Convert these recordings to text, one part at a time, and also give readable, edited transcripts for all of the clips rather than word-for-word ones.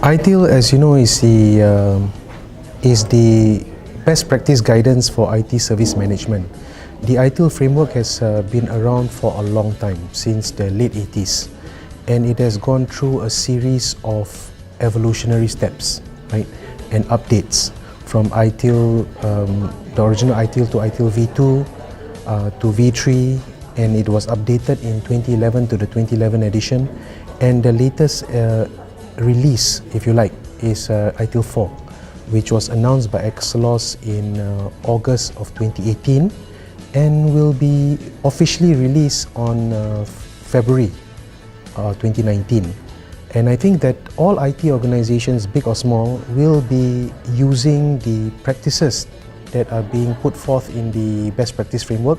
ITIL, as you know, is the best practice guidance for IT service management. The ITIL framework has been around for a long time, since the late 80s, and it has gone through a series of evolutionary steps, right, and updates from ITIL, the original ITIL to ITIL V2 to V3, and it was updated in 2011 to the 2011 edition, and the latest release, if you like, is ITIL 4, which was announced by Excelos in August of 2018 and will be officially released on February 2019. And I think that all IT organizations, big or small, will be using the practices that are being put forth in the best practice framework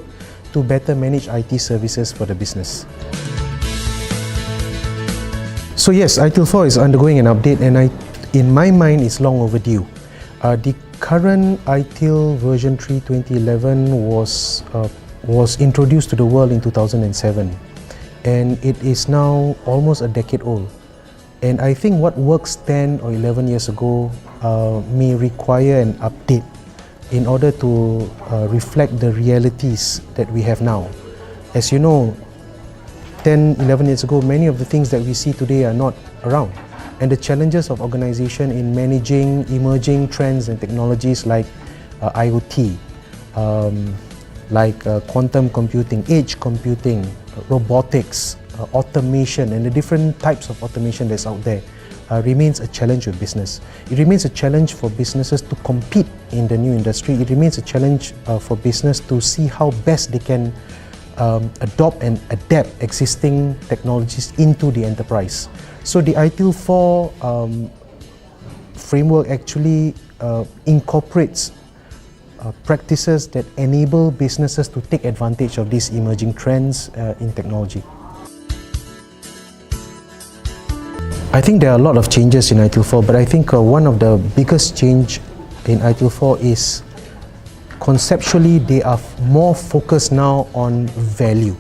to better manage IT services for the business. So yes, ITIL 4 is undergoing an update, and in my mind, it's long overdue. The current ITIL version 3 2011 was introduced to the world in 2007, and it is now almost a decade old. And I think what works 10 or 11 years ago may require an update in order to reflect the realities that we have now. As you know, 10, 11 years ago, many of the things that we see today are not around. And the challenges of organization in managing emerging trends and technologies like IoT, like quantum computing, edge computing, robotics, automation, and the different types of automation that's out there remains a challenge with business. It remains a challenge for businesses to compete in the new industry. It remains a challenge for business to see how best they can adopt and adapt existing technologies into the enterprise. So the ITIL 4 framework actually incorporates practices that enable businesses to take advantage of these emerging trends in technology. I think there are a lot of changes in ITIL 4, but I think one of the biggest change in ITIL 4 is conceptually they are more focused now on value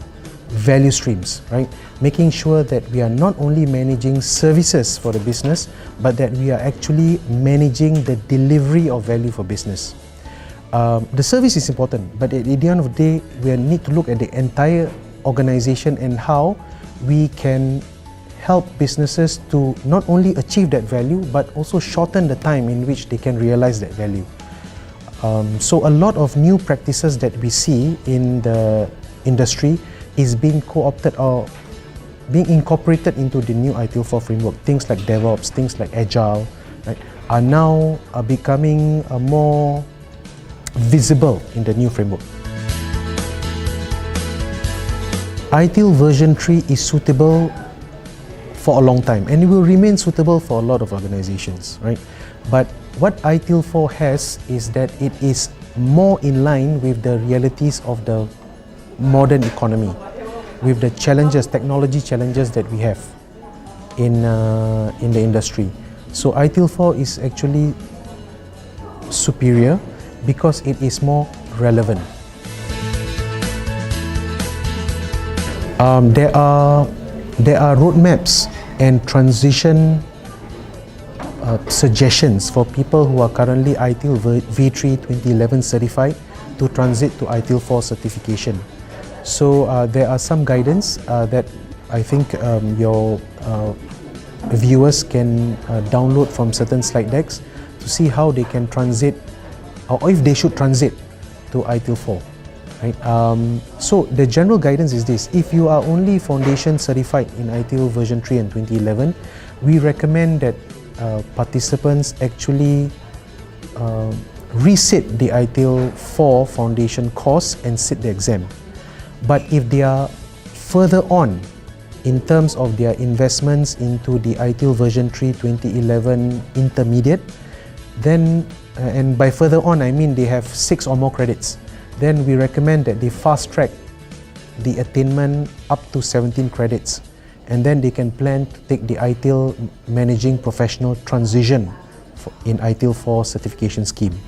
streams, right? Making sure that we are not only managing services for the business, but that we are actually managing the delivery of value for business. The service is important, but at the end of the day, we need to look at the entire organization and how we can help businesses to not only achieve that value, but also shorten the time in which they can realize that value. So a lot of new practices that we see in the industry is being co-opted or being incorporated into the new ITIL 4 framework. Things like DevOps, things like Agile, right, are now becoming more visible in the new framework. ITIL version 3 is suitable for a long time, and it will remain suitable for a lot of organizations, right? But what ITIL 4 has is that it is more in line with the realities of the modern economy, with the challenges, technology challenges that we have in the industry. So ITIL 4 is actually superior because it is more relevant. There are roadmaps and transition suggestions for people who are currently ITIL V3 2011 certified to transit to ITIL 4 certification. So there are some guidance that I think your viewers can download from certain slide decks to see how they can transit, or if they should transit to ITIL 4. Right? So the general guidance is this: if you are only foundation certified in ITIL version 3 and 2011, we recommend that participants actually resit the ITIL 4 foundation course and sit the exam. But if they are further on in terms of their investments into the ITIL version 3 2011 intermediate, then, and by further on I mean they have 6 or more credits, then we recommend that they fast track the attainment up to 17 credits, and then they can plan to take the ITIL Managing Professional Transition in ITIL 4 certification scheme.